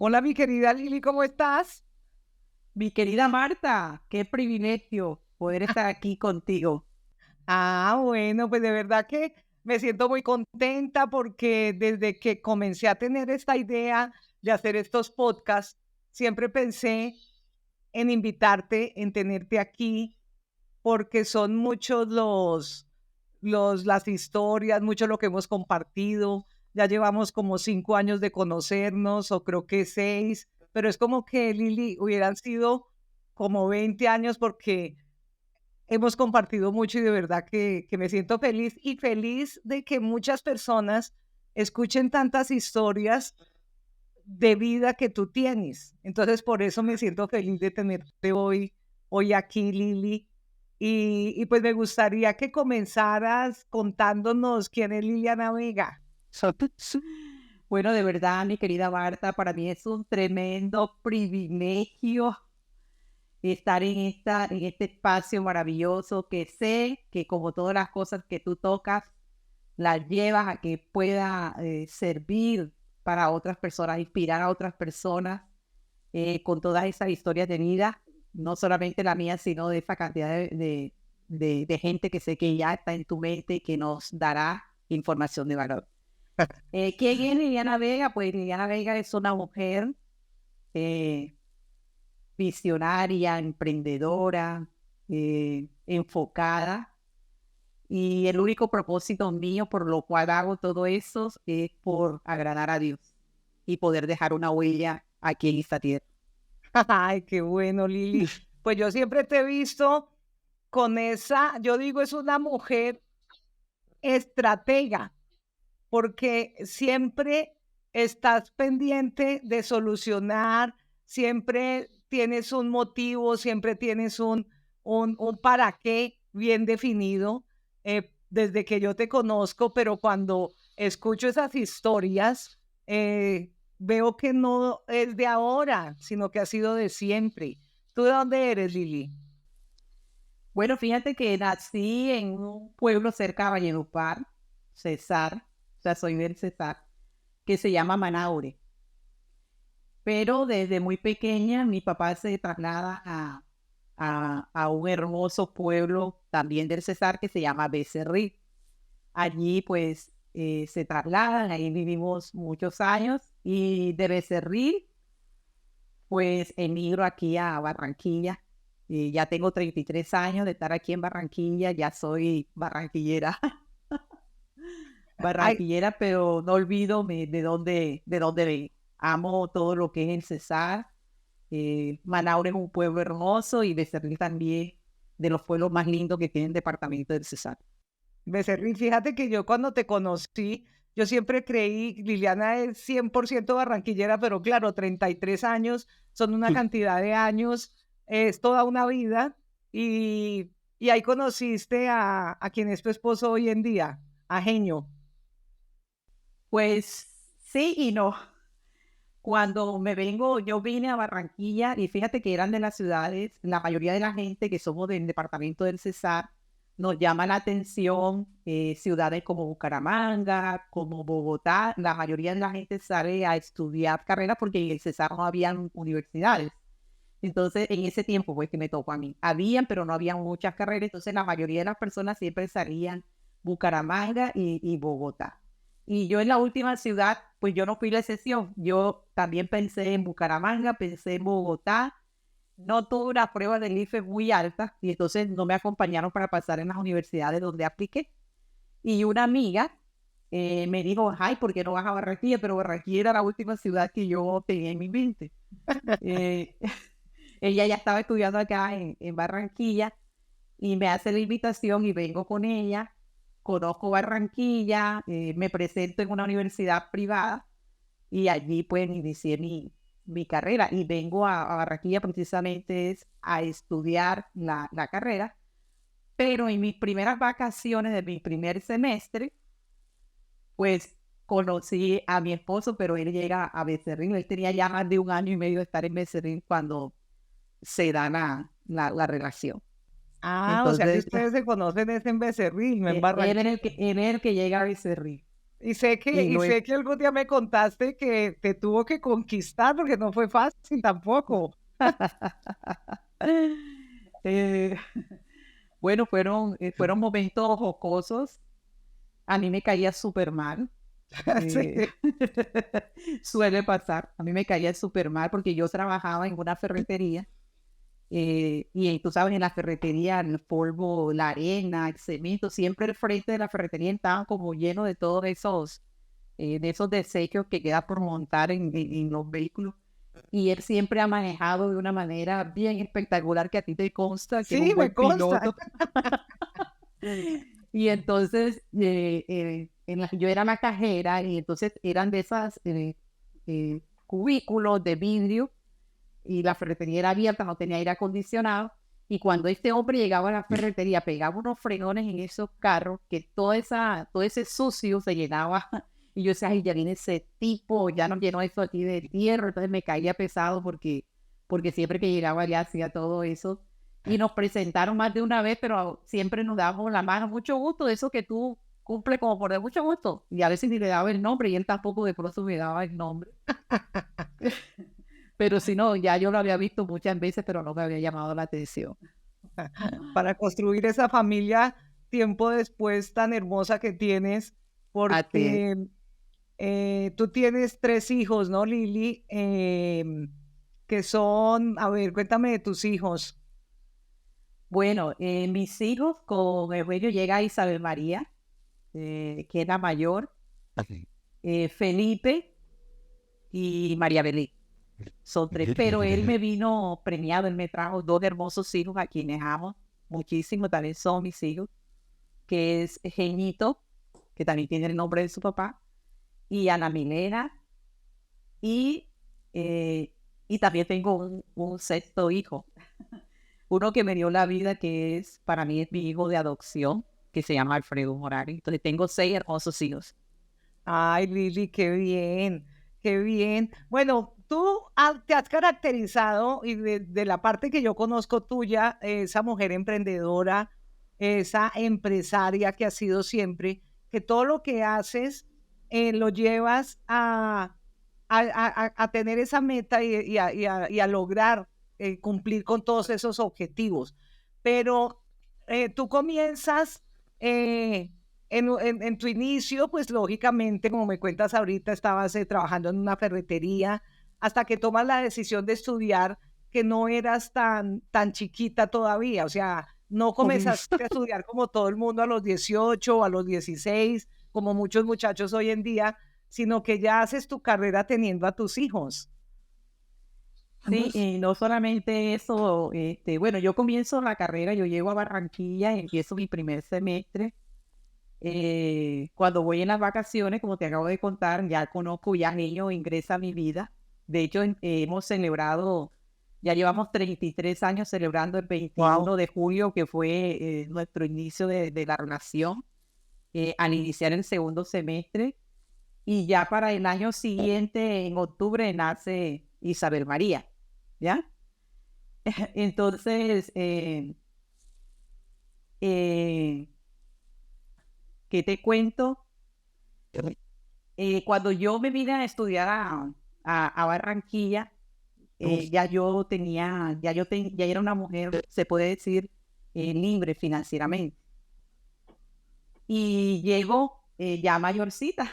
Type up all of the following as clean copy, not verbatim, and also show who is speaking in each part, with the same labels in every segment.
Speaker 1: Hola, mi querida Lili, ¿cómo estás?
Speaker 2: Mi querida Marta, qué privilegio poder estar aquí contigo.
Speaker 1: Bueno, pues de verdad que me siento muy contenta porque desde que comencé a tener esta idea de hacer estos podcasts, siempre pensé en invitarte, en tenerte aquí, porque son muchos las historias, mucho lo que hemos compartido. Ya llevamos como 5 años de conocernos, o creo que 6, pero es como que, Lili, hubieran sido como 20 años porque hemos compartido mucho y de verdad que me siento feliz y feliz de que muchas personas escuchen tantas historias de vida que tú tienes. Entonces, por eso me siento feliz de tenerte hoy aquí, Lili. Y pues me gustaría que comenzaras contándonos quién es Liliana Vega.
Speaker 2: Bueno, de verdad, mi querida Marta, para mí es un tremendo privilegio estar en este espacio maravilloso que sé que como todas las cosas que tú tocas, las llevas a que pueda servir para otras personas, inspirar a otras personas con todas esas historias de vida, no solamente la mía, sino de esa cantidad de gente que sé que ya está en tu mente y que nos dará información de valor. ¿Quién es Liliana Vega? Pues Liliana Vega es una mujer eh, visionaria, emprendedora, enfocada. Y el único propósito mío por lo cual hago todo eso es por agradar a Dios y poder dejar una huella aquí en esta tierra.
Speaker 1: Ay, qué bueno, Lili. Pues yo siempre te he visto con esa, yo digo, es una mujer estratega, porque siempre estás pendiente de solucionar, siempre tienes un motivo, siempre tienes un para qué bien definido, desde que yo te conozco, pero cuando escucho esas historias, veo que no es de ahora, sino que ha sido de siempre. ¿Tú de dónde eres, Lili?
Speaker 2: Bueno, fíjate que nací en un pueblo cerca de Valledupar, Cesar, o sea, soy del Cesar, que se llama Manaure. Pero desde muy pequeña mi papá se traslada a un hermoso pueblo también del Cesar que se llama Becerril. Allí pues se trasladan, ahí vivimos muchos años y de Becerril pues emigro aquí a Barranquilla. Ya tengo 33 años de estar aquí en Barranquilla, ya soy barranquillera,
Speaker 1: Ay,
Speaker 2: barranquillera, pero no olvido de dónde vengo. Amo todo lo que es el Cesar. Manaure es un pueblo hermoso y Becerril también de los pueblos más lindos que tiene el departamento del Cesar.
Speaker 1: Becerril, fíjate que yo cuando te conocí, yo siempre creí, Liliana es 100% barranquillera, pero claro, 33 años son una cantidad de años, es toda una vida, y ahí conociste a quien es tu esposo hoy en día, a Genio.
Speaker 2: Pues sí y no. Cuando yo vine a Barranquilla y fíjate que eran de las ciudades, la mayoría de la gente que somos del departamento del Cesar, nos llama la atención ciudades como Bucaramanga, como Bogotá. La mayoría de la gente sale a estudiar carreras porque en el Cesar no habían universidades. Entonces, en ese tiempo, pues que me tocó a mí, habían, pero no habían muchas carreras. Entonces, la mayoría de las personas siempre salían Bucaramanga y Bogotá. Y yo en la última ciudad, pues yo no fui la excepción. Yo también pensé en Bucaramanga, pensé en Bogotá. No tuve una prueba del IFE muy alta y entonces no me acompañaron para pasar en las universidades donde apliqué. Y una amiga me dijo, ay, ¿por qué no vas a Barranquilla? Pero Barranquilla era la última ciudad que yo tenía en mi mente. Eh, ella ya estaba estudiando acá en Barranquilla y me hace la invitación y vengo con ella. Conozco Barranquilla, me presento en una universidad privada y allí pues inicié mi carrera y vengo a Barranquilla precisamente es a estudiar la carrera, pero en mis primeras vacaciones de mi primer semestre, pues conocí a mi esposo, pero él llega a Becerril, él tenía ya más de un año y medio de estar en Becerril cuando se da la relación.
Speaker 1: O sea que
Speaker 2: Entonces,
Speaker 1: ustedes se conocen es en Becerril, no en Barranquilla.
Speaker 2: él es el que llega a Becerril. Y
Speaker 1: y
Speaker 2: luego,
Speaker 1: sé que algún día me contaste que te tuvo que conquistar porque no fue fácil tampoco.
Speaker 2: eh, bueno, fueron momentos jocosos. A mí me caía súper mal.
Speaker 1: Sí.
Speaker 2: eh, Suele pasar. A mí me caía súper mal porque yo trabajaba en una ferretería. Y tú sabes, en la ferretería, el polvo, la arena, el cemento, siempre el frente de la ferretería estaba como lleno de esos desechos que queda por montar en los vehículos. Y él siempre ha manejado de una manera bien espectacular que a ti te consta que es un
Speaker 1: Sí, me
Speaker 2: buen
Speaker 1: consta.
Speaker 2: piloto. Y entonces yo era la cajera y entonces eran de esas cubículos de vidrio y la ferretería era abierta, no tenía aire acondicionado. Y cuando este hombre llegaba a la ferretería, pegaba unos fregones en esos carros, que todo ese sucio se llenaba. Y yo decía, ay, ya viene ese tipo, ya nos llenó eso aquí de tierra. Entonces me caía pesado porque siempre que llegaba ya hacía todo eso. Y nos presentaron más de una vez, pero siempre nos dábamos la mano. Mucho gusto, eso que tú cumples como por de mucho gusto. Y a veces ni le daba el nombre y él tampoco de pronto me daba el nombre. Pero si no, ya yo lo había visto muchas veces, pero no me había llamado la atención.
Speaker 1: Para construir esa familia tiempo después tan hermosa que tienes,
Speaker 2: Así es.
Speaker 1: porque tú tienes 3 hijos, ¿no, Lili? Que son, a ver, cuéntame de tus hijos.
Speaker 2: Bueno, mis hijos, con Eugenio llega Isabel María, que es la mayor, Felipe y María Belén. Son tres, pero él me vino premiado, él me trajo dos hermosos hijos a quienes amo muchísimo, también son mis hijos, que es Genito, que también tiene el nombre de su papá, y Ana Milena, y, eh, y también tengo un sexto hijo, uno que me dio la vida, que es, para mí es mi hijo de adopción, que se llama Alfredo Morales. Entonces tengo 6 hermosos hijos.
Speaker 1: Ay, Lili, qué bien, qué bien. Bueno, tú te has caracterizado y de la parte que yo conozco tuya, esa mujer emprendedora, esa empresaria que has sido siempre, que todo lo que haces lo llevas a tener esa meta y a lograr cumplir con todos esos objetivos. Pero tú comienzas... en tu inicio, pues lógicamente, como me cuentas ahorita, estabas trabajando en una ferretería hasta que tomas la decisión de estudiar, que no eras tan chiquita todavía, o sea, no comenzaste a estudiar como todo el mundo a los 18 o a los 16, como muchos muchachos hoy en día, sino que ya haces tu carrera teniendo a tus hijos.
Speaker 2: Sí, y no solamente eso, bueno, yo comienzo la carrera, yo llego a Barranquilla, empiezo mi primer semestre. Cuando voy en las vacaciones, como te acabo de contar, ya conozco, ya niño ingresa a mi vida. De hecho, hemos celebrado, ya llevamos 33 años celebrando el
Speaker 1: Wow.
Speaker 2: 21 de julio, que fue nuestro inicio de la relación, al iniciar el segundo semestre. Y ya para el año siguiente, en octubre, nace Isabel María, ¿ya? Entonces, eh, ¿qué te cuento? Cuando yo me vine a estudiar a Barranquilla, ya yo tenía, ya era una mujer, se puede decir, libre financieramente. Y llego ya mayorcita.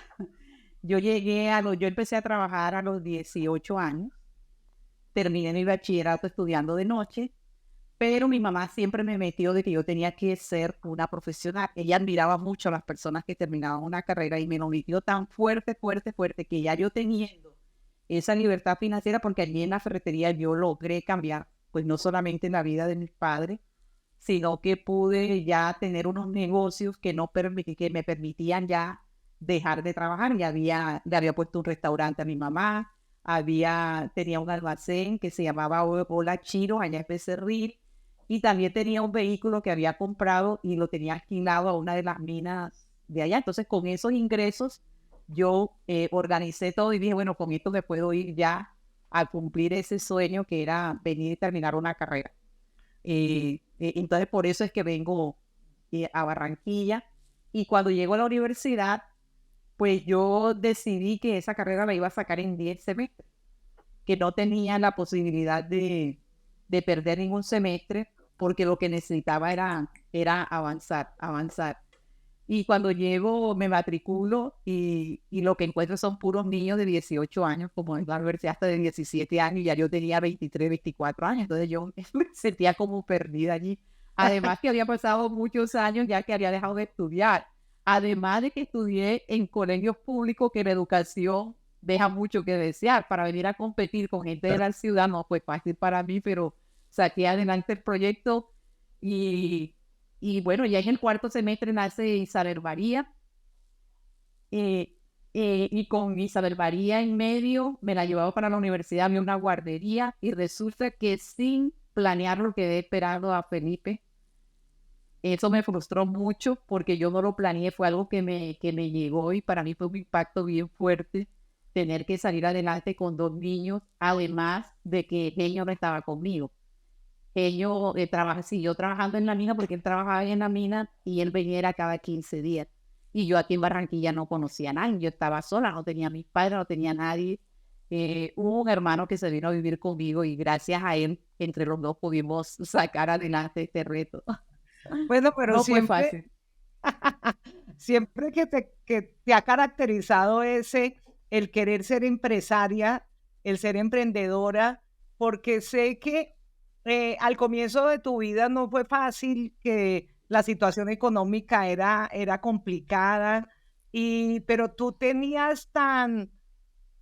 Speaker 2: Yo empecé a trabajar a los 18 años, terminé mi bachillerato estudiando de noche, pero mi mamá siempre me metió de que yo tenía que ser una profesional. Ella admiraba mucho a las personas que terminaban una carrera y me lo metió tan fuerte, fuerte, fuerte, que ya yo teniendo esa libertad financiera, porque allí en la ferretería yo logré cambiar, pues no solamente la vida de mis padres, sino que pude ya tener unos negocios que me permitían ya dejar de trabajar. Le había puesto un restaurante a mi mamá, tenía un almacén que se llamaba Hola Chiro, allá en Becerril, y también tenía un vehículo que había comprado y lo tenía alquilado a una de las minas de allá. Entonces, con esos ingresos, yo organicé todo y dije, bueno, con esto me puedo ir ya a cumplir ese sueño que era venir y terminar una carrera. Entonces, por eso es que vengo a Barranquilla. Y cuando llego a la universidad, pues yo decidí que esa carrera la iba a sacar en 10 semestres, que no tenía la posibilidad de perder ningún semestre, porque lo que necesitaba era avanzar, avanzar. Y cuando llego, me matriculo y lo que encuentro son puros niños de 18 años, como en la universidad hasta de 17 años, y ya yo tenía 23, 24 años, entonces yo me sentía como perdida allí. Además que había pasado muchos años ya que había dejado de estudiar. Además de que estudié en colegios públicos, que la educación deja mucho que desear. Para venir a competir con gente de la ciudad no fue fácil para mí, pero saqué adelante el proyecto y bueno, ya en el cuarto semestre nace Isabel María. Y con Isabel María en medio me la llevaba para la universidad, había una guardería y resulta que sin planearlo quedé esperando a Felipe. Eso me frustró mucho porque yo no lo planeé, fue algo que me llegó y para mí fue un impacto bien fuerte tener que salir adelante con 2 niños, además de que Genio no estaba conmigo. Genio siguió trabajando en la mina porque él trabajaba en la mina y él venía cada 15 días. Y yo aquí en Barranquilla no conocía a nadie, yo estaba sola, no tenía a mis padres, no tenía a nadie. Hubo un hermano que se vino a vivir conmigo y gracias a él, entre los dos pudimos sacar adelante este reto.
Speaker 1: Bueno, pero
Speaker 2: No fue
Speaker 1: siempre,
Speaker 2: fácil.
Speaker 1: siempre que te ha caracterizado el querer ser empresaria, el ser emprendedora, porque sé que al comienzo de tu vida no fue fácil, que la situación económica era complicada, pero tú tenías tan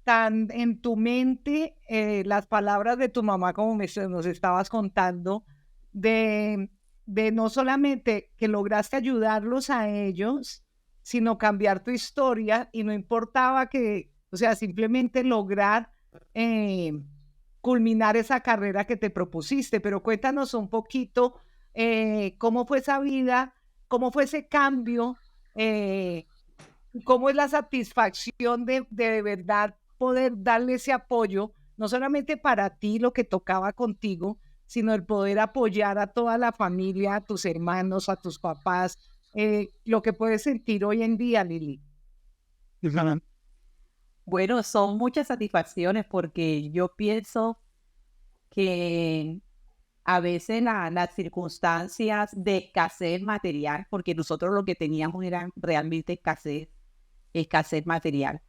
Speaker 1: en tu mente las palabras de tu mamá, como nos estabas contando, de, de no solamente que lograste ayudarlos a ellos, sino cambiar tu historia y no importaba que, o sea, simplemente lograr eh, culminar esa carrera que te propusiste. Pero cuéntanos un poquito cómo fue esa vida, cómo fue ese cambio, eh, cómo es la satisfacción de verdad poder darle ese apoyo, no solamente para ti lo que tocaba contigo, sino el poder apoyar a toda la familia, a tus hermanos, a tus papás, lo que puedes sentir hoy en día, Lili.
Speaker 2: Bueno, son muchas satisfacciones porque yo pienso que a veces las circunstancias de escasez material, porque nosotros lo que teníamos era realmente escasez material,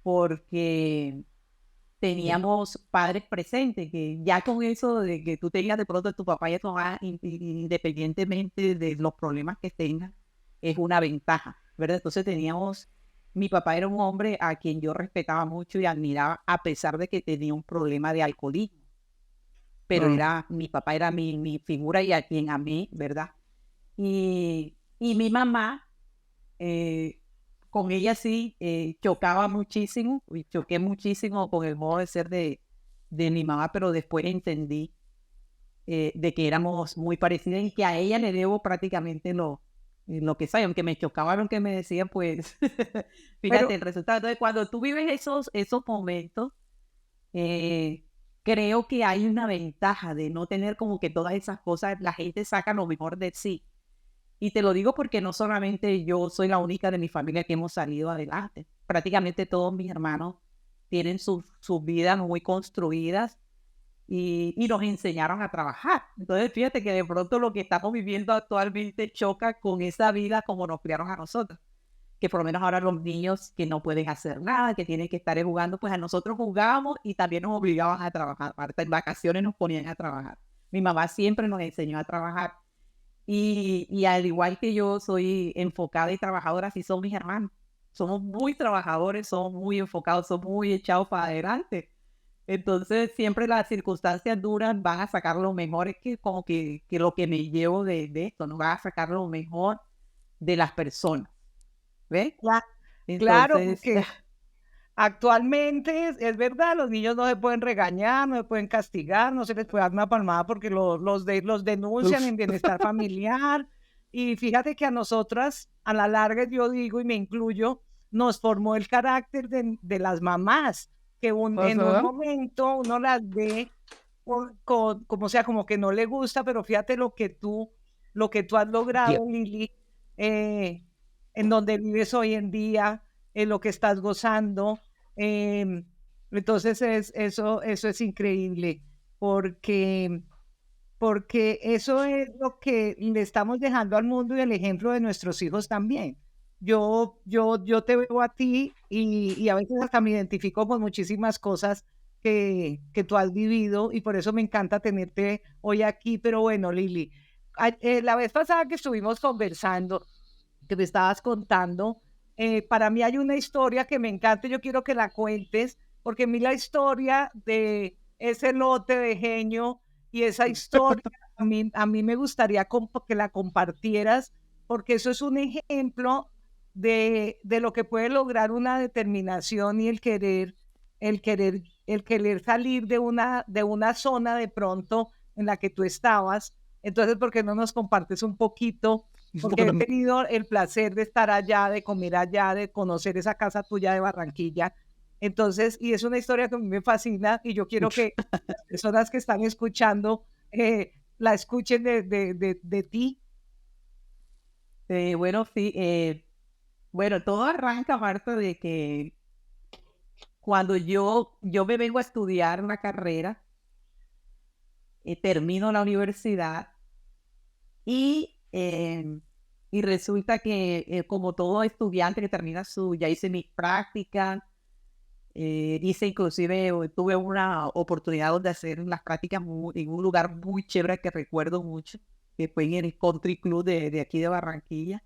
Speaker 2: porque teníamos padres presentes, que ya con eso de que tú tenías de pronto a tu papá y a tu mamá, independientemente de los problemas que tengan, es una ventaja, ¿verdad? Entonces mi papá era un hombre a quien yo respetaba mucho y admiraba, a pesar de que tenía un problema de alcoholismo, pero mi papá era mi figura y a quien amé, ¿verdad? Y mi mamá, con ella sí, chocaba muchísimo, y choqué muchísimo con el modo de ser de mi mamá, pero después entendí de que éramos muy parecidas y que a ella le debo prácticamente lo que soy, aunque me chocaba lo que me decían, pues fíjate
Speaker 1: Pero
Speaker 2: el resultado. Entonces, cuando tú vives esos momentos, creo que hay una ventaja de no tener como que todas esas cosas, la gente saca lo mejor de sí. Y te lo digo porque no solamente yo soy la única de mi familia que hemos salido adelante. Prácticamente todos mis hermanos tienen sus vidas muy construidas y nos enseñaron a trabajar. Entonces, fíjate que de pronto lo que estamos viviendo actualmente choca con esa vida como nos criaron a nosotros. Que por lo menos ahora los niños que no pueden hacer nada, que tienen que estar jugando, pues a nosotros jugábamos y también nos obligaban a trabajar. Aparte, en vacaciones nos ponían a trabajar. Mi mamá siempre nos enseñó a trabajar. Y al igual que yo soy enfocada y trabajadora, así son mis hermanos. Somos muy trabajadores, somos muy enfocados, somos muy echados para adelante. Entonces, siempre las circunstancias duras van a sacar lo mejor, es que como que lo que me llevo de esto, ¿no? Van a sacar lo mejor de las personas, ¿ves?
Speaker 1: claro,
Speaker 2: Entonces,
Speaker 1: porque actualmente es verdad, los niños no se pueden regañar, no se pueden castigar, no se les puede dar una palmada porque los denuncian
Speaker 2: uf,
Speaker 1: en bienestar familiar. Y fíjate que a nosotras, a la larga, yo digo y me incluyo, nos formó el carácter de las mamás, que en un
Speaker 2: ajá,
Speaker 1: momento uno las ve como sea, como que no le gusta, pero fíjate lo que tú has logrado, Lili, en donde vives hoy en día, lo que estás gozando. Entonces eso es increíble porque eso es lo que le estamos dejando al mundo y el ejemplo de nuestros hijos también. Yo te veo a ti y a veces hasta me identifico con muchísimas cosas que tú has vivido y por eso me encanta tenerte hoy aquí. Pero bueno, Lili, la vez pasada que estuvimos conversando, que me estabas contando, para mí hay una historia que me encanta y yo quiero que la cuentes, porque a mí la historia de ese lote de genio y esa historia, a mí me gustaría que la compartieras, porque eso es un ejemplo de lo que puede lograr una determinación y el querer salir de una zona de pronto en la que tú estabas. Entonces, ¿por qué no nos compartes un poquito? Porque he tenido el placer de estar allá, de comer allá, de conocer esa casa tuya de Barranquilla. Entonces, y es una historia que a mí me fascina y yo quiero que las personas que están escuchando la escuchen de ti.
Speaker 2: Bueno, sí, bueno, todo arranca, Marta, de que cuando yo me vengo a estudiar una carrera, termino la universidad y resulta que como todo estudiante que termina ya hice mis prácticas, hice inclusive, tuve una oportunidad de hacer las prácticas en un lugar muy chévere que recuerdo mucho, que fue en el Country Club de aquí de Barranquilla.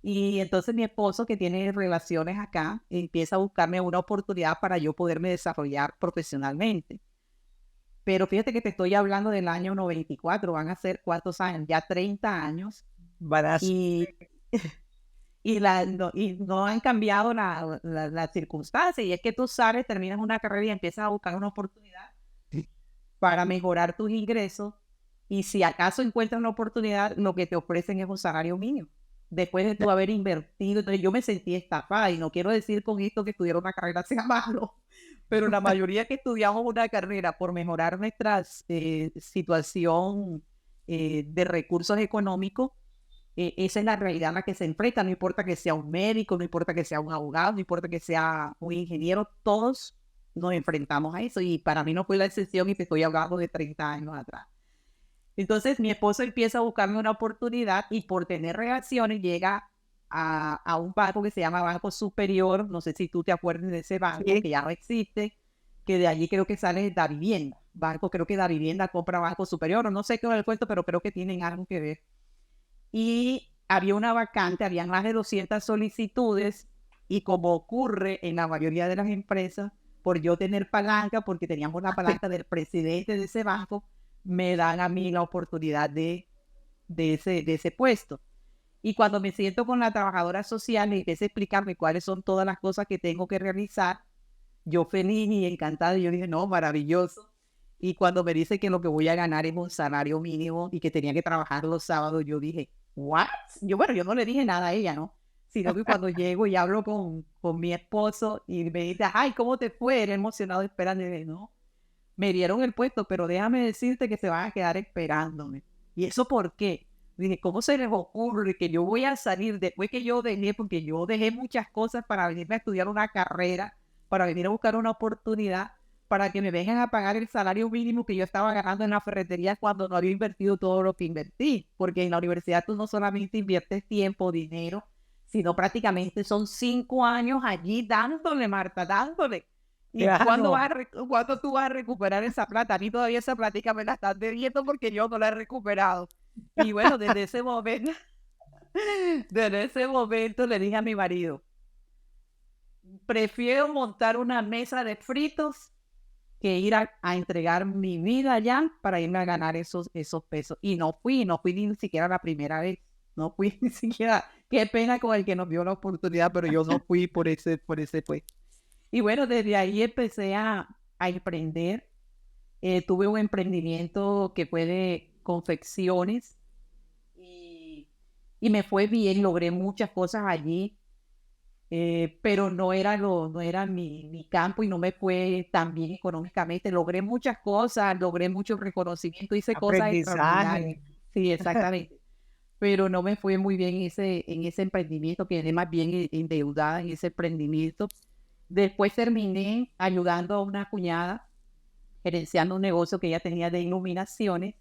Speaker 2: Y entonces mi esposo, que tiene relaciones acá, empieza a buscarme una oportunidad para yo poderme desarrollar profesionalmente. Pero fíjate que te estoy hablando del año 94, van a ser ¿cuántos años? Ya 30 años. Y, y no han cambiado las circunstancias. Y es que tú sales, terminas una carrera y empiezas a buscar una oportunidad para mejorar tus ingresos. Y si acaso encuentras una oportunidad, lo que te ofrecen es un salario mínimo. Después de tú haber invertido, entonces yo me sentí estafada. Y no quiero decir con esto que estudiar una carrera sea malo, pero la mayoría que estudiamos una carrera por mejorar nuestra situación de recursos económicos, esa es la realidad a la que se enfrenta. No importa que sea un médico, no importa que sea un abogado, no importa que sea un ingeniero, todos nos enfrentamos a eso. Y para mí no fue la excepción y te estoy hablando de 30 años atrás. Entonces mi esposo empieza a buscarme una oportunidad y por tener reacciones llega a un banco que se llama Banco Superior. No sé si tú te acuerdas de ese banco, que ya no existe, que de allí creo que sale Davivienda. Creo que Davivienda compra Banco Superior, o no sé qué es el cuento, pero creo que tienen algo que ver. Y había una vacante, había más de 200 solicitudes y como ocurre en la mayoría de las empresas, por yo tener palanca, porque teníamos la palanca del presidente de ese banco, me dan a mí la oportunidad de ese puesto. Y cuando me siento con la trabajadora social y empieza a explicarme cuáles son todas las cosas que tengo que realizar, yo feliz y encantada, y yo dije, no, maravilloso. Y cuando me dice que lo que voy a ganar es un salario mínimo y que tenía que trabajar los sábados, yo dije, ¿what? Yo no le dije nada a ella, ¿no? Sino que cuando llego y hablo con mi esposo y me dice, ay, ¿cómo te fue? Era emocionado esperando, ¿no? Me dieron el puesto, pero déjame decirte que se van a quedar esperándome. ¿Y eso por qué? Dije, ¿cómo se les ocurre que yo voy a salir después que yo dejé? Porque yo dejé muchas cosas para venirme a estudiar una carrera, para venir a buscar una oportunidad, para que me vengan a pagar el salario mínimo que yo estaba ganando en la ferretería cuando no había invertido todo lo que invertí. Porque en la universidad tú no solamente inviertes tiempo, dinero, sino prácticamente son 5 años allí dándole, Marta, dándole. ¿Y
Speaker 1: Claro.
Speaker 2: cuándo tú vas a recuperar esa plata? A mí todavía esa plática me la están debiendo porque yo no la he recuperado. Y bueno, desde ese momento le dije a mi marido, prefiero montar una mesa de fritos que ir a entregar mi vida allá para irme a ganar esos pesos. Y no fui ni siquiera la primera vez. No fui ni siquiera. Qué pena con el que nos dio la oportunidad, pero yo no fui por ese puesto. Y bueno, desde ahí empecé a emprender. Tuve un emprendimiento que fue de confecciones y me fue bien, logré muchas cosas allí, pero no era mi campo y no me fue tan bien económicamente. Logré muchas cosas, logré mucho reconocimiento, hice cosas extraordinarias.
Speaker 1: Aprendizaje.
Speaker 2: Sí, exactamente. pero no me fue muy bien en ese emprendimiento, quedé más bien endeudada en ese emprendimiento. Después terminé ayudando a una cuñada, gerenciando un negocio que ella tenía de iluminaciones.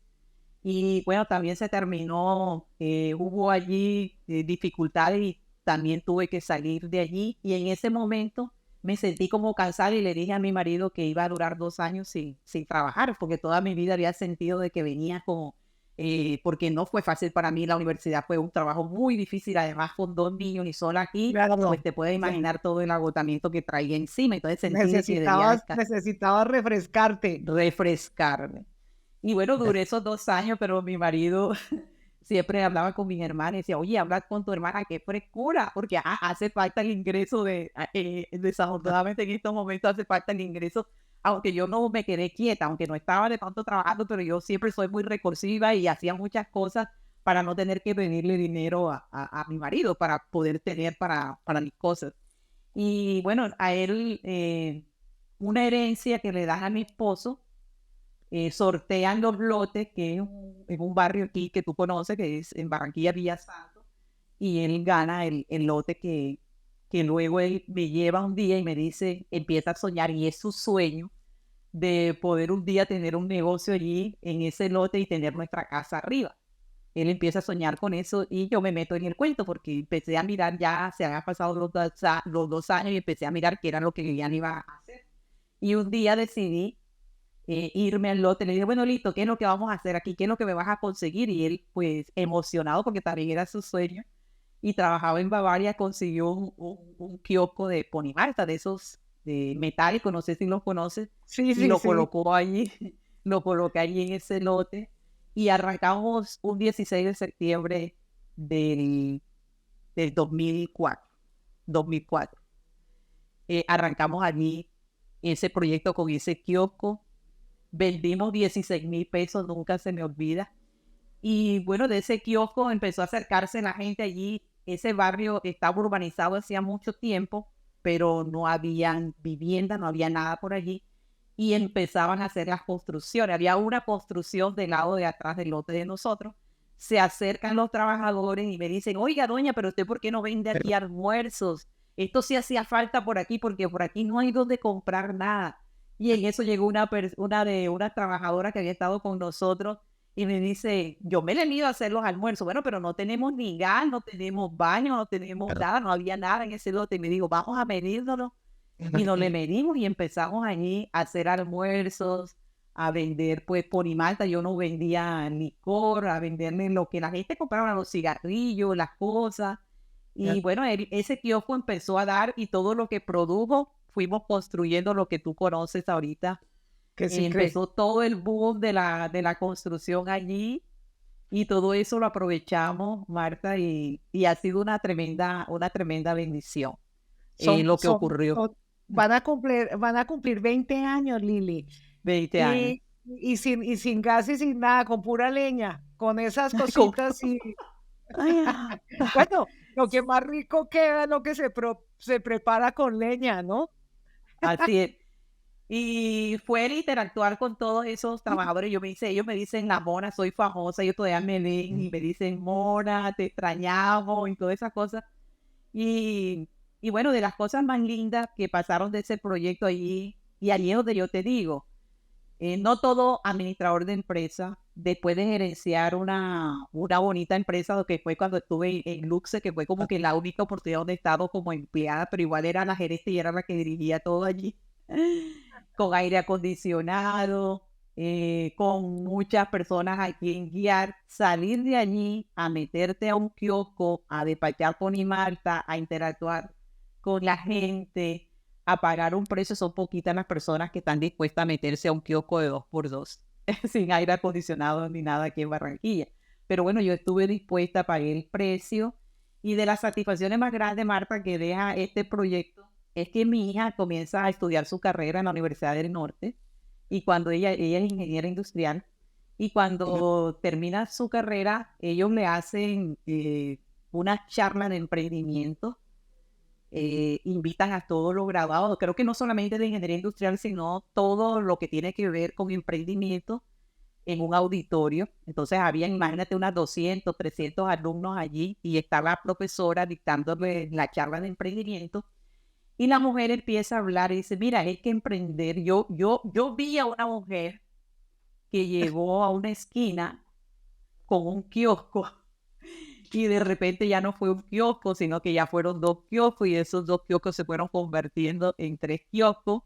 Speaker 2: Y bueno, también se terminó, hubo allí dificultades y también tuve que salir de allí. Y en ese momento me sentí como cansada y le dije a mi marido que iba a durar 2 años sin trabajar, porque toda mi vida había sentido de que venía como, porque no fue fácil para mí la universidad, fue un trabajo muy difícil, además con 2 niños y sola aquí,
Speaker 1: Claro,
Speaker 2: pues te puedes
Speaker 1: sí.
Speaker 2: imaginar todo el agotamiento que traía encima. Entonces sentí de que debía
Speaker 1: Necesitabas refrescarte.
Speaker 2: refrescarme. Y bueno, duré esos 2 años, pero mi marido siempre hablaba con mi hermana y decía, oye, habla con tu hermana, qué frescura, porque hace falta el ingreso desafortunadamente en estos momentos hace falta el ingreso, aunque yo no me quedé quieta, aunque no estaba de tanto trabajando, pero yo siempre soy muy recursiva y hacía muchas cosas para no tener que pedirle dinero a mi marido, para poder tener para mis cosas. Y bueno, a él, una herencia que le das a mi esposo, sortean los lotes, que es en un barrio aquí que tú conoces, que es en Barranquilla, Villa Santo, y él gana el lote que luego él me lleva un día y me dice, empieza a soñar, y es su sueño de poder un día tener un negocio allí en ese lote y tener nuestra casa arriba. Él empieza a soñar con eso y yo me meto en el cuento porque empecé a mirar, ya se habían pasado los 2 años y empecé a mirar qué era lo que Lilian iba a hacer. Y un día decidí irme al lote. Le dije, bueno, listo, ¿qué es lo que vamos a hacer aquí? ¿Qué es lo que me vas a conseguir? Y él, pues, emocionado porque también era su sueño y trabajaba en Bavaria, consiguió un kiosco de Ponimalta, de esos de metálicos, no sé si los conoces,
Speaker 1: Sí,
Speaker 2: y
Speaker 1: sí,
Speaker 2: lo
Speaker 1: sí.
Speaker 2: colocó allí, lo coloqué allí en ese lote y arrancamos un 16 de septiembre del, del 2004. Arrancamos allí ese proyecto con ese kiosco. Vendimos 16,000 pesos, nunca se me olvida. Y bueno, de ese kiosco empezó a acercarse la gente allí. Ese barrio estaba urbanizado hacía mucho tiempo, pero no había vivienda, no había nada por allí. Y empezaban a hacer las construcciones. Había una construcción del lado de atrás del lote de nosotros. Se acercan los trabajadores y me dicen, oiga, doña, pero usted ¿por qué no vende aquí almuerzos? Esto sí hacía falta por aquí, porque por aquí no hay donde comprar nada. Y en eso llegó una trabajadora que había estado con nosotros y me dice, yo me le he ido a hacer los almuerzos, bueno, pero no tenemos ni gas, no tenemos baño, no tenemos nada, no había nada en ese lote. Y me digo, vamos a medírnoslo. Y nos le medimos y empezamos allí a hacer almuerzos, a vender pues ponimalta. Yo no vendía licor, a venderme lo que la gente compraba, los cigarrillos, las cosas. Y bueno, ese kiosco empezó a dar y todo lo que produjo, fuimos construyendo lo que tú conoces ahorita.
Speaker 1: Que sí,
Speaker 2: Empezó todo el boom de la construcción allí y todo eso lo aprovechamos, Marta, y ha sido una tremenda bendición
Speaker 1: son,
Speaker 2: lo que
Speaker 1: son,
Speaker 2: ocurrió.
Speaker 1: van a cumplir 20 años, Lili.
Speaker 2: 20 años.
Speaker 1: Y sin gas y sin nada, con pura leña, con esas
Speaker 2: Con-
Speaker 1: cositas y bueno, lo que más rico queda es lo que se prepara con leña, ¿no?
Speaker 2: Así es. Y fue el interactuar con todos esos trabajadores. Ellos me dicen la Mona, soy famosa, ellos todavía me leen y me dicen Mona, te extrañamos y todas esas cosas. Y, y bueno, de las cosas más lindas que pasaron de ese proyecto allí, y allí es donde yo te digo, no todo administrador de empresa, después de gerenciar una bonita empresa, que fue cuando estuve en Luxe, que fue como que la única oportunidad donde he estado como empleada, pero igual era la gerente y era la que dirigía todo allí, con aire acondicionado, con muchas personas a quien guiar, salir de allí a meterte a un kiosco, a despachar Ponimalta, a interactuar con la gente, a pagar un precio. Son poquitas las personas que están dispuestas a meterse a un kiosco de 2x2 sin aire acondicionado ni nada aquí en Barranquilla. Pero bueno, yo estuve dispuesta a pagar el precio y de las satisfacciones más grandes, Marta, que deja este proyecto es que mi hija comienza a estudiar su carrera en la Universidad del Norte y cuando ella es ingeniera industrial y cuando termina su carrera, ellos le hacen una charla de emprendimiento, invitan a todos los graduados, creo que no solamente de ingeniería industrial, sino todo lo que tiene que ver con emprendimiento, en un auditorio. Entonces había, imagínate, unas 200, 300 alumnos allí y está la profesora dictándole la charla de emprendimiento. Y la mujer empieza a hablar y dice, mira, hay que emprender. Yo vi a una mujer que llegó a una esquina con un kiosco y de repente ya no fue un kiosco, sino que ya fueron 2 kioscos y esos 2 kioscos se fueron convirtiendo en 3 kioscos.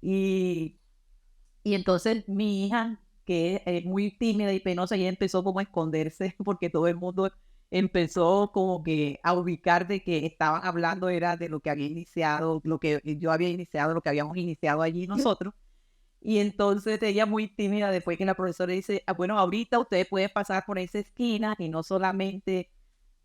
Speaker 2: Y, y entonces mi hija, que es muy tímida y penosa, ella empezó como a esconderse porque todo el mundo empezó como que a ubicar de que estaban hablando era de lo que había iniciado, lo que yo había iniciado, lo que habíamos iniciado allí nosotros. Y entonces ella muy tímida, después que la profesora dice, bueno, ahorita ustedes pueden pasar por esa esquina y no solamente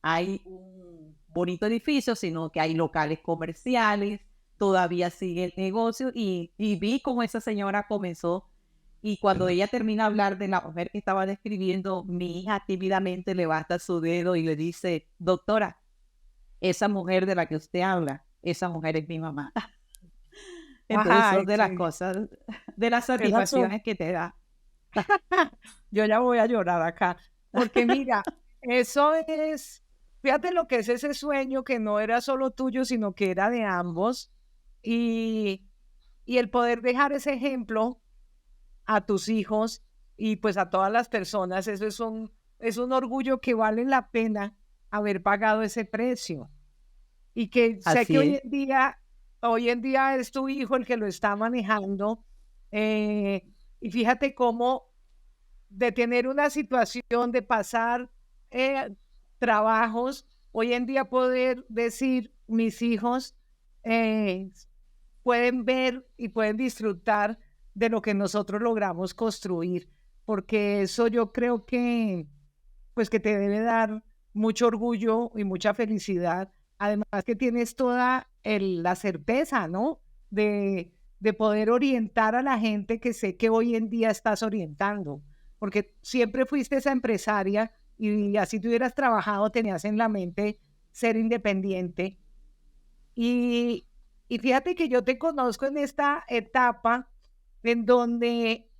Speaker 2: hay un bonito edificio, sino que hay locales comerciales, todavía sigue el negocio y vi cómo esa señora comenzó. Y cuando ella termina de hablar de la mujer que estaba describiendo, mi hija tímidamente levanta su dedo y le dice, doctora, esa mujer de la que usted habla, esa mujer es mi mamá. Entonces son
Speaker 1: Ay,
Speaker 2: de las
Speaker 1: sí.
Speaker 2: cosas, de las
Speaker 1: Esas son.
Speaker 2: satisfacciones que te da.
Speaker 1: Yo ya voy a llorar acá, porque mira, eso es, fíjate lo que es ese sueño que no era solo tuyo, sino que era de ambos, y, y el poder dejar ese ejemplo a tus hijos y pues a todas las personas, eso es un orgullo que vale la pena haber pagado ese precio. Y que sé que
Speaker 2: Así es.
Speaker 1: hoy en día es tu hijo el que lo está manejando, y fíjate cómo de tener una situación, de pasar trabajos, hoy en día poder decir, mis hijos eh, pueden ver y pueden disfrutar de lo que nosotros logramos construir, porque eso yo creo que, pues que te debe dar mucho orgullo y mucha felicidad, además que tienes toda la certeza, ¿no? De poder orientar a la gente que sé que hoy en día estás orientando, porque siempre fuiste esa empresaria y así tú hubieras trabajado, tenías en la mente ser independiente. Y, y fíjate que yo te conozco en esta etapa en donde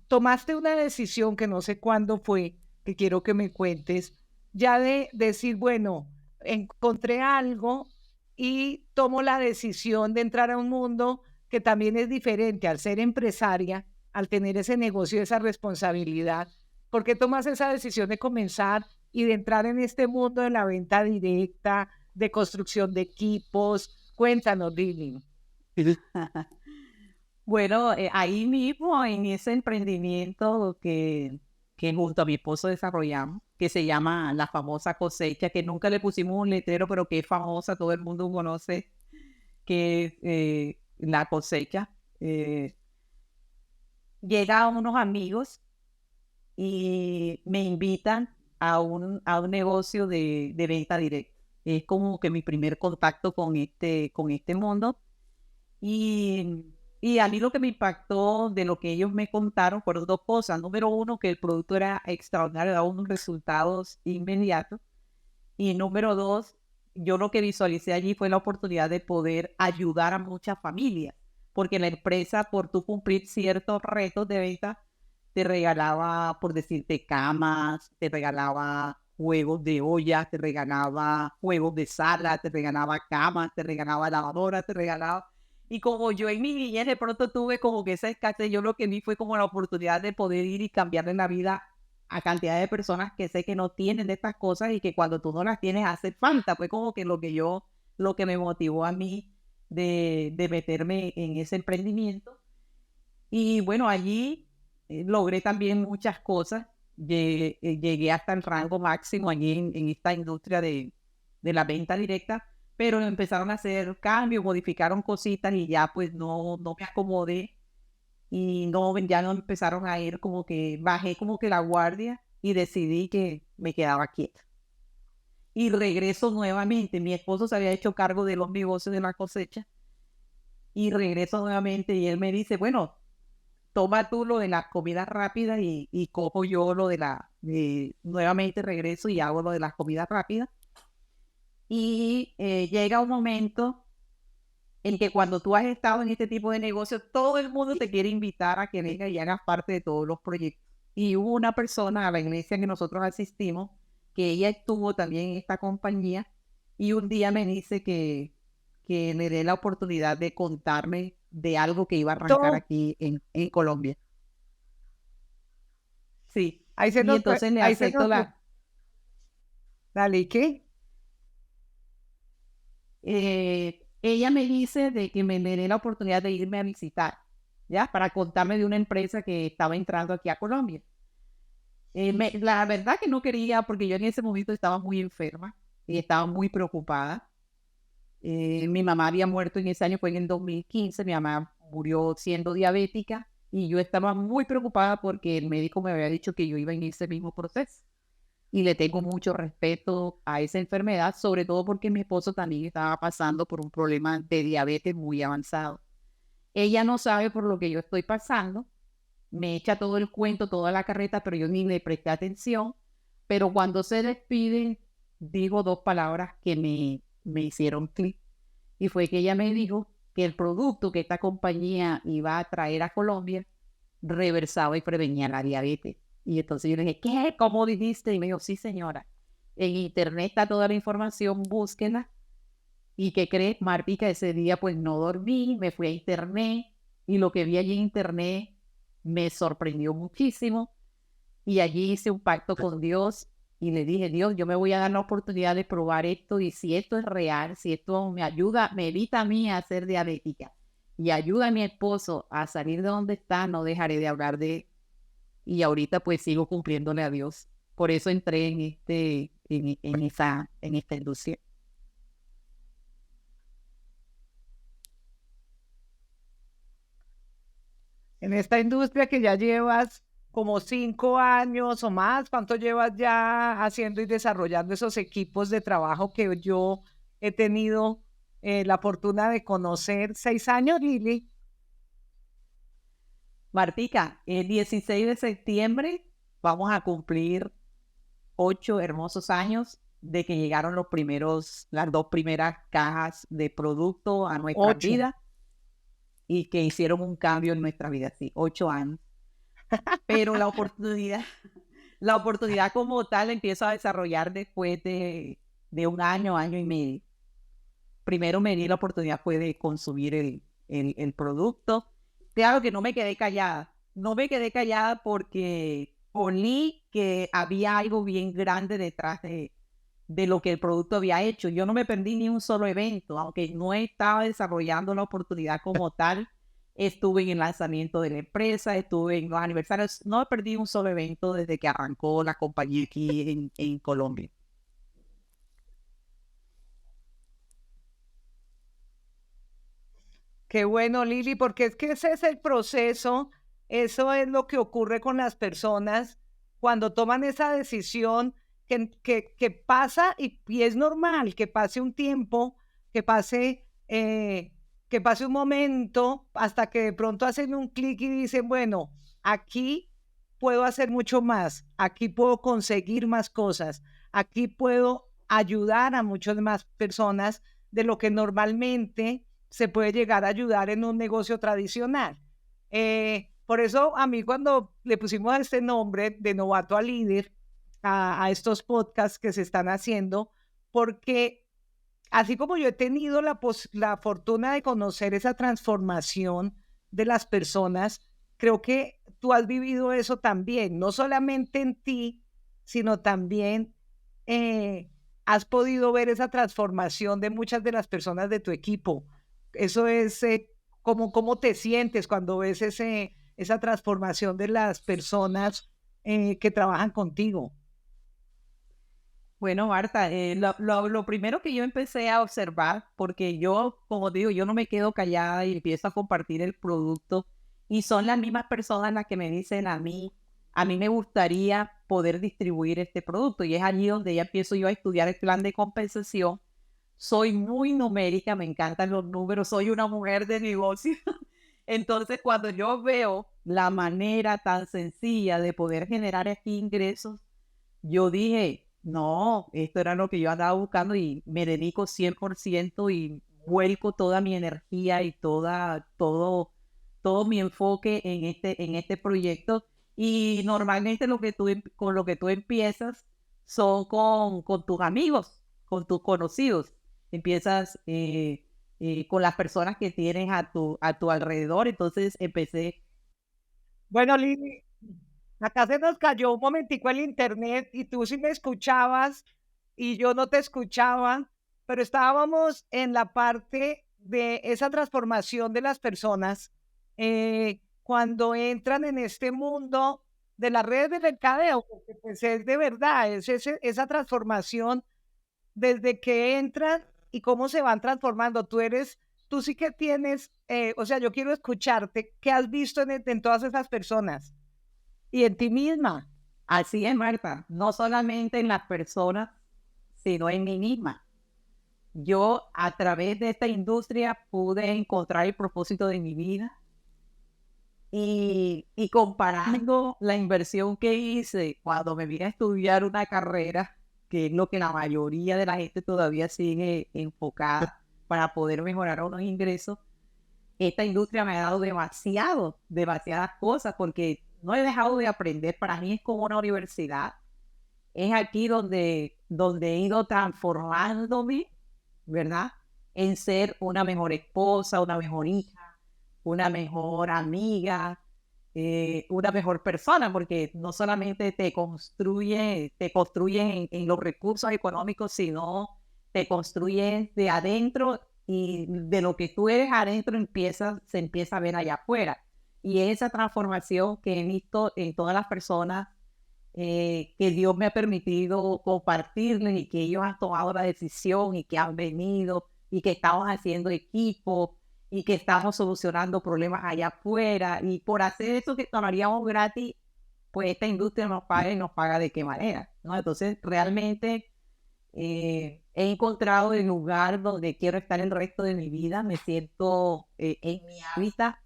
Speaker 1: tomaste una decisión que no sé cuándo fue, que quiero que me cuentes, ya de decir, bueno, encontré algo y tomo la decisión de entrar a un mundo que también es diferente al ser empresaria, al tener ese negocio, esa responsabilidad. ¿Por qué tomas esa decisión de comenzar y de entrar en este mundo de la venta directa, de construcción de equipos? Cuéntanos, Lili.
Speaker 2: Bueno, ahí mismo en ese emprendimiento que junto a mi esposo desarrollamos, que se llama La Famosa Cosecha, que nunca le pusimos un letrero, pero que es famosa, todo el mundo conoce que es La Cosecha. Eh, Llegan unos amigos y me invitan a un negocio de venta directa. Es como que mi primer contacto con este mundo. Y, y a mí lo que me impactó de lo que ellos me contaron fueron 2 cosas. Número uno, que el producto era extraordinario, daba unos resultados inmediatos. Y número dos, yo lo que visualicé allí fue la oportunidad de poder ayudar a muchas familias, porque la empresa, por tú cumplir ciertos retos de venta, te regalaba, por decirte, camas, te regalaba juegos de olla, te regalaba juegos de sala, te regalaba camas, te regalaba lavadora, te regalaba... Y como yo en mi niñez de pronto tuve como que esa escasez, yo lo que vi fue como la oportunidad de poder ir y cambiarle la vida a cantidad de personas que sé que no tienen de estas cosas y que cuando tú no las tienes hace falta. Fue como que lo que me motivó a mí de meterme en ese emprendimiento. Y bueno, allí logré también muchas cosas. Llegué hasta el rango máximo allí en esta industria de la venta directa, pero empezaron a hacer cambios, modificaron cositas y ya pues no me acomodé y no, ya no empezaron a ir como que bajé como que la guardia y decidí que me quedaba quieta. Y regreso nuevamente. Mi esposo se había hecho cargo de los negocios de la cosecha y regreso nuevamente y él me dice, bueno, toma tú lo de las comidas rápidas y cojo yo lo de nuevamente regreso y hago lo de las comidas rápidas. Y llega un momento en que cuando tú has estado en este tipo de negocio, todo el mundo te quiere invitar a que venga y hagas parte de todos los proyectos. Y hubo una persona a la iglesia que nosotros asistimos, que ella estuvo también en esta compañía, y un día me dice que le dé la oportunidad de contarme de algo que iba a arrancar
Speaker 1: Todo,
Speaker 2: aquí en Colombia. Sí,
Speaker 1: ahí se
Speaker 2: y
Speaker 1: nos,
Speaker 2: entonces le
Speaker 1: ahí se
Speaker 2: acepto
Speaker 1: nos, dale, ¿y qué?
Speaker 2: ella me dice de que me dé la oportunidad de irme a visitar, ¿ya? Para contarme de una empresa que estaba entrando aquí a Colombia. La verdad que no quería, porque yo en ese momento estaba muy enferma y estaba muy preocupada. Mi mamá había muerto en ese año, fue en el 2015, mi mamá murió siendo diabética y yo estaba muy preocupada porque el médico me había dicho que yo iba en ese mismo proceso. Y le tengo mucho respeto a esa enfermedad, sobre todo porque mi esposo también estaba pasando por un problema de diabetes muy avanzado. Ella no sabe por lo que yo estoy pasando, me echa todo el cuento, toda la carreta, pero yo ni le presté atención. Pero cuando se despiden, digo dos palabras que me hicieron clic. Y fue que ella me dijo que el producto que esta compañía iba a traer a Colombia reversaba y prevenía la diabetes. Y entonces yo le dije, ¿qué? ¿Cómo dijiste? Y me dijo, sí, señora. En internet está toda la información, búsquenla. ¿Y qué crees, Martica? Ese día pues no dormí, me fui a internet y lo que vi allí en internet me sorprendió muchísimo. Y allí hice un pacto con Dios y le dije, Dios, yo me voy a dar la oportunidad de probar esto y si esto es real, si esto me ayuda, me evita a mí a ser diabética y ayuda a mi esposo a salir de donde está, no dejaré de hablar de él. Y ahorita pues sigo cumpliéndole a Dios. Por eso entré en esta industria.
Speaker 1: En esta industria que ya llevas como 5 años o más, ¿cuánto llevas ya haciendo y desarrollando esos equipos de trabajo que yo he tenido la fortuna de conocer? 6 años, Lili.
Speaker 2: Martica, el 16 de septiembre vamos a cumplir 8 hermosos años de que llegaron las dos primeras cajas de producto a nuestra
Speaker 1: 8.
Speaker 2: vida y que hicieron un cambio en nuestra vida, sí, 8 años. Pero la oportunidad como tal empieza a desarrollar después de un año, año y medio. Primero me di la oportunidad fue de consumir el producto. Claro que no me quedé callada. No me quedé callada porque olí que había algo bien grande detrás de lo que el producto había hecho. Yo no me perdí ni un solo evento, aunque no estaba desarrollando la oportunidad como tal. Estuve en el lanzamiento de la empresa, estuve en los aniversarios. No me perdí un solo evento desde que arrancó la compañía aquí en Colombia.
Speaker 1: Qué bueno, Lili, porque es que ese es el proceso, eso es lo que ocurre con las personas cuando toman esa decisión que pasa y es normal que pase un tiempo, que pase, que pase un momento hasta que de pronto hacen un clic y dicen, bueno, aquí puedo hacer mucho más, aquí puedo conseguir más cosas, aquí puedo ayudar a muchas más personas de lo que normalmente se puede llegar a ayudar en un negocio tradicional. Por eso a mí cuando le pusimos este nombre de novato a líder a estos podcasts que se están haciendo, porque así como yo he tenido la fortuna de conocer esa transformación de las personas, creo que tú has vivido eso también, no solamente en ti, sino también has podido ver esa transformación de muchas de las personas de tu equipo. Eso es cómo te sientes cuando ves esa transformación de las personas que trabajan contigo.
Speaker 2: Bueno, Marta, lo primero que yo empecé a observar, porque yo, como digo, yo no me quedo callada y empiezo a compartir el producto, y son las mismas personas las que me dicen a mí me gustaría poder distribuir este producto, y es allí donde ya empiezo yo a estudiar el plan de compensación. Soy muy numérica, me encantan los números, soy una mujer de negocio. Entonces, cuando yo veo la manera tan sencilla de poder generar aquí ingresos, yo dije, no, esto era lo que yo andaba buscando y me dedico 100% y vuelco toda mi energía y todo mi enfoque en este proyecto. Y normalmente con lo que tú empiezas son con tus amigos, con tus conocidos. Empiezas con las personas que tienes a tu alrededor. Entonces empecé.
Speaker 1: Bueno, Lili, acá se nos cayó un momentico el internet y tú sí me escuchabas y yo no te escuchaba, pero estábamos en la parte de esa transformación de las personas cuando entran en este mundo de las redes de mercadeo, porque pues es de verdad, esa transformación desde que entran y cómo se van transformando. Tú sí que tienes, o sea, yo quiero escucharte, ¿qué has visto en todas esas personas? Y en ti misma.
Speaker 2: Así es, Marta, no solamente en las personas, sino en mí misma. Yo a través de esta industria pude encontrar el propósito de mi vida y comparando la inversión que hice cuando me vine a estudiar una carrera, que es lo que la mayoría de la gente todavía sigue enfocada para poder mejorar unos ingresos, esta industria me ha dado demasiadas cosas porque no he dejado de aprender. Para mí es como una universidad. Es aquí donde he ido transformándome, ¿verdad? En ser una mejor esposa, una mejor hija, una mejor amiga, una mejor persona, porque no solamente te construye en los recursos económicos, sino te construye de adentro, y de lo que tú eres adentro se empieza a ver allá afuera. Y esa transformación que he visto en todas las personas que Dios me ha permitido compartirles y que ellos han tomado la decisión y que han venido y que estamos haciendo equipo y que estamos solucionando problemas allá afuera, y por hacer eso que tomaríamos gratis, pues esta industria nos paga, y nos paga de qué manera, ¿no? Entonces realmente he encontrado el lugar donde quiero estar el resto de mi vida. Me siento en mi hábitat,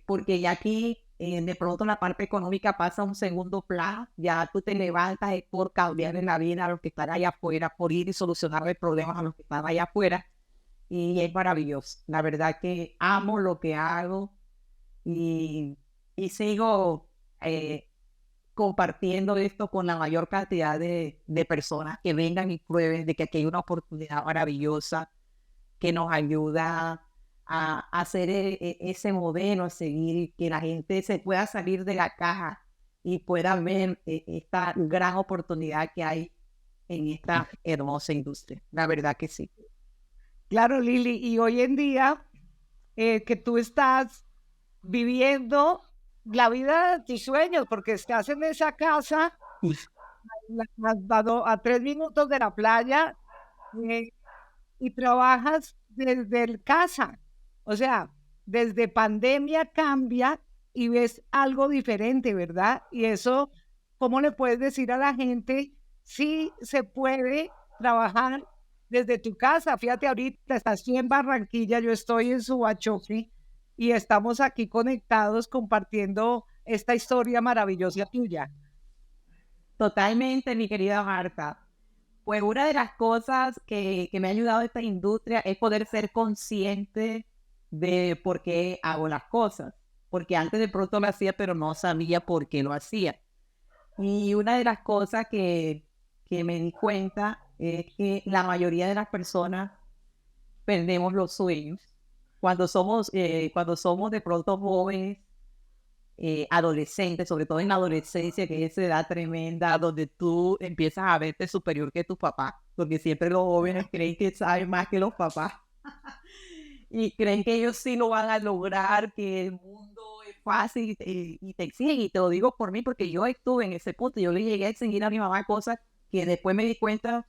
Speaker 2: porque ya aquí de pronto la parte económica pasa a un segundo plano. Ya tú te levantas por cambiar en la vida a los que están allá afuera, por ir y solucionar los problemas a los que están allá afuera, y es maravilloso. La verdad que amo lo que hago y sigo compartiendo esto con la mayor cantidad de personas que vengan y prueben de que aquí hay una oportunidad maravillosa que nos ayuda a hacer ese modelo a seguir, y que la gente se pueda salir de la caja y pueda ver esta gran oportunidad que hay en esta hermosa industria. La verdad que sí.
Speaker 1: Claro, Lili, y hoy en día que tú estás viviendo la vida de tus sueños, porque estás en esa casa, has dado a 3 minutos de la playa eh, y trabajas desde casa. O sea, desde pandemia cambia y ves algo diferente, ¿verdad? Y eso, ¿cómo le puedes decir a la gente si se puede trabajar desde tu casa? Fíjate, ahorita estás aquí en Barranquilla, yo estoy en Subachoque y estamos aquí conectados compartiendo esta historia maravillosa tuya.
Speaker 2: Totalmente, mi querida Marta. Pues una de las cosas que me ha ayudado esta industria es poder ser consciente de por qué hago las cosas. Porque antes de pronto lo hacía, pero no sabía por qué lo hacía. Y una de las cosas que me di cuenta es que la mayoría de las personas perdemos los sueños cuando somos de pronto jóvenes, adolescentes, sobre todo en la adolescencia, que es esa edad tremenda donde tú empiezas a verte superior que tu papá, porque siempre los jóvenes creen que saben más que los papás y creen que ellos sí lo van a lograr, que el mundo es fácil, y te exigen. Y te lo digo por mí, porque yo estuve en ese punto. Yo le llegué a exigir a mi mamá cosas que después me di cuenta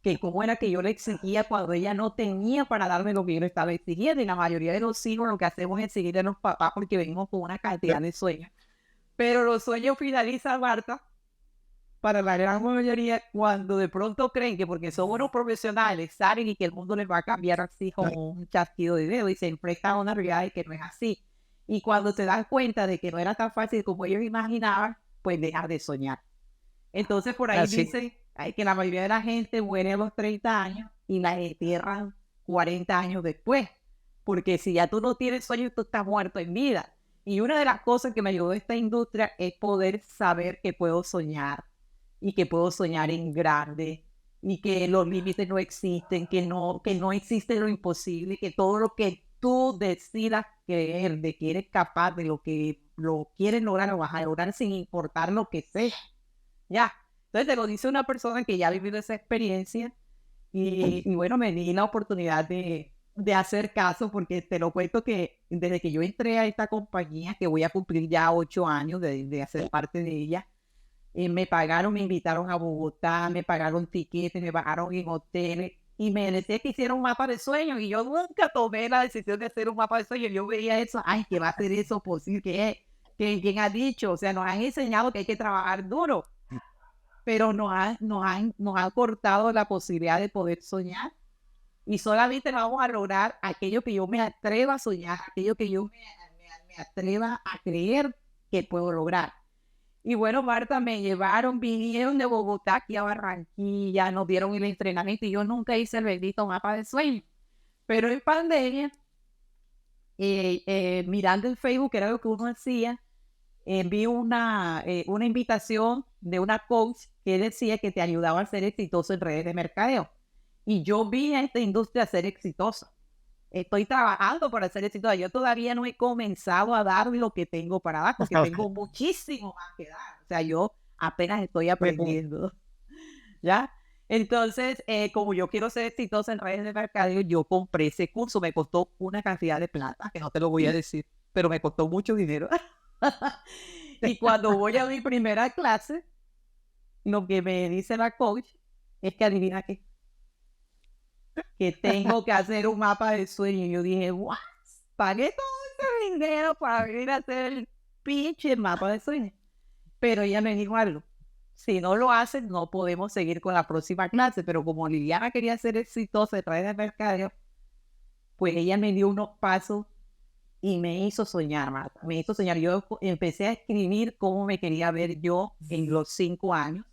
Speaker 2: que cómo era que yo le exigía cuando ella no tenía para darme lo que yo le estaba exigiendo. Y la mayoría de los hijos lo que hacemos es exigirle a los papás porque venimos con una cantidad de sueños. Pero los sueños finalizan, Marta, para la gran mayoría, cuando de pronto creen que porque son buenos profesionales salen y que el mundo les va a cambiar así como un chasquido de dedo, y se enfrentan a una realidad que no es así. Y cuando se dan cuenta de que no era tan fácil como ellos imaginaban, pues dejan de soñar. Entonces por ahí dicen que la mayoría de la gente muere a los 30 años y la entierran 40 años después, porque si ya tú no tienes sueños, tú estás muerto en vida. Y una de las cosas que me ayudó esta industria es poder saber que puedo soñar y que puedo soñar en grande y que los límites no existen, que no existe lo imposible, que todo lo que tú decidas creer de que eres capaz de lo que lo quieres lograr, lo vas a lograr sin importar lo que sea. Ya. Entonces te lo dice una persona que ya ha vivido esa experiencia y bueno, me di la oportunidad de hacer caso porque te lo cuento que desde que yo entré a esta compañía, que voy a cumplir ya 8 años de hacer parte de ella, me pagaron, me invitaron a Bogotá, me pagaron tiquetes, me pagaron en hoteles y me decía que hiciera un mapa de sueños y yo nunca tomé la decisión de hacer un mapa de sueños. Yo veía eso, ay, ¿qué va a ser eso posible? ¿Quién ha dicho? O sea, nos han enseñado que hay que trabajar duro, pero nos han cortado la posibilidad de poder soñar y solamente vamos a lograr aquello que yo me atreva a soñar, aquello que yo me atreva a creer que puedo lograr. Y bueno, Marta, vinieron de Bogotá aquí a Barranquilla, nos dieron el entrenamiento y yo nunca hice el bendito mapa de sueño. Pero en pandemia, mirando en Facebook, que era lo que uno hacía, vi una invitación de una coach que decía que te ayudaba a ser exitoso en redes de mercadeo. Y yo vi a esta industria ser exitosa. Estoy trabajando para ser exitosa. Yo todavía no he comenzado a dar lo que tengo para dar, porque tengo muchísimo más que dar. O sea, yo apenas estoy aprendiendo. ¿Ya? Entonces, como yo quiero ser exitosa en redes de mercadeo, yo compré ese curso. Me costó una cantidad de plata, que no te lo voy a decir, pero me costó mucho dinero. Y cuando voy a mi primera clase, lo que me dice la coach es que adivina qué, que tengo que hacer un mapa de sueño. Y yo dije, ¿what? Pagué todo ese dinero para venir a hacer el pinche mapa de sueño. Pero ella me dijo algo, si no lo haces, no podemos seguir con la próxima clase. Pero como Liliana quería ser exitosa en redes de mercadeo, pues ella me dio unos pasos y me hizo soñar, Marta. Me hizo soñar. Yo empecé a escribir cómo me quería ver yo en los 5 años,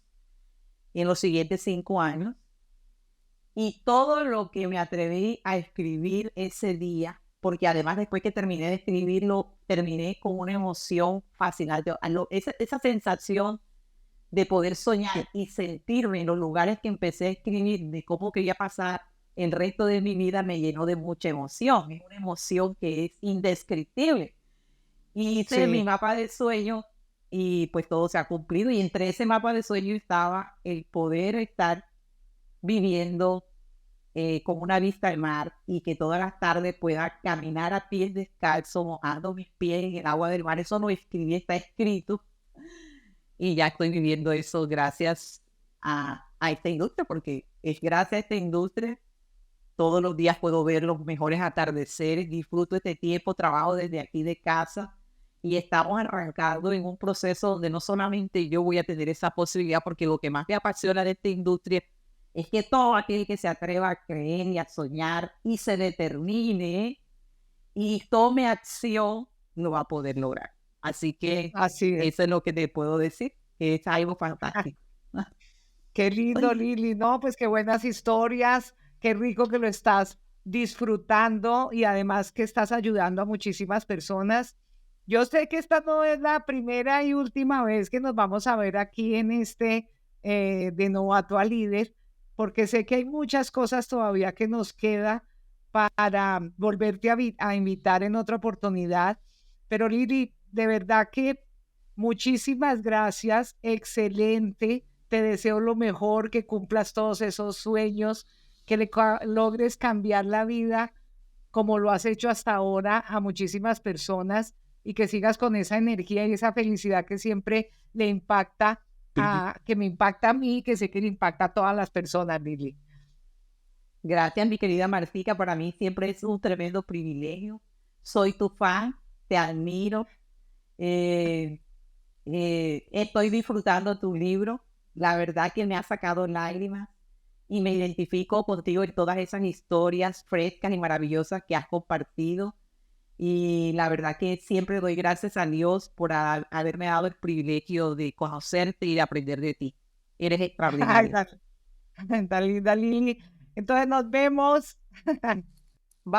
Speaker 2: en los siguientes 5 años. Y todo lo que me atreví a escribir ese día, porque además después que terminé de escribirlo, terminé con una emoción fascinante. Esa sensación de poder soñar y sentirme en los lugares que empecé a escribir, de cómo quería pasar el resto de mi vida, me llenó de mucha emoción. Es una emoción que es indescriptible. Y hice mi mapa de sueño y pues todo se ha cumplido. Y entre ese mapa de sueño estaba el poder estar viviendo con una vista al mar y que todas las tardes pueda caminar a pies descalzos, mojando mis pies en el agua del mar. Eso no escribí, está escrito. Y ya estoy viviendo eso gracias a esta industria, porque es gracias a esta industria. Todos los días puedo ver los mejores atardeceres, disfruto este tiempo, trabajo desde aquí de casa y estamos arrancando en un proceso donde no solamente yo voy a tener esa posibilidad, porque lo que más me apasiona de esta industria es que todo aquel que se atreva a creer y a soñar y se determine y tome acción, lo va a poder lograr. Así que eso es lo que te puedo decir, que es algo fantástico.
Speaker 1: Qué lindo, Lili. No, pues qué buenas historias, qué rico que lo estás disfrutando y además que estás ayudando a muchísimas personas. Yo sé que esta no es la primera y última vez que nos vamos a ver aquí en de Novato a Líder, porque sé que hay muchas cosas todavía que nos queda para volverte a invitar en otra oportunidad. Pero Lili, de verdad que muchísimas gracias, excelente. Te deseo lo mejor, que cumplas todos esos sueños, que logres cambiar la vida como lo has hecho hasta ahora a muchísimas personas y que sigas con esa energía y esa felicidad que siempre le impacta, que me impacta a mí, que sé que le impacta a todas las personas, Lili.
Speaker 2: Gracias, mi querida Martica. Para mí siempre es un tremendo privilegio. Soy tu fan, te admiro. Estoy disfrutando tu libro. La verdad que me ha sacado lágrimas y me identifico contigo en todas esas historias frescas y maravillosas que has compartido. Y la verdad que siempre doy gracias a Dios por haberme dado el privilegio de conocerte y de aprender de ti. Eres extraordinaria.
Speaker 1: Tan linda, Lili. Entonces nos vemos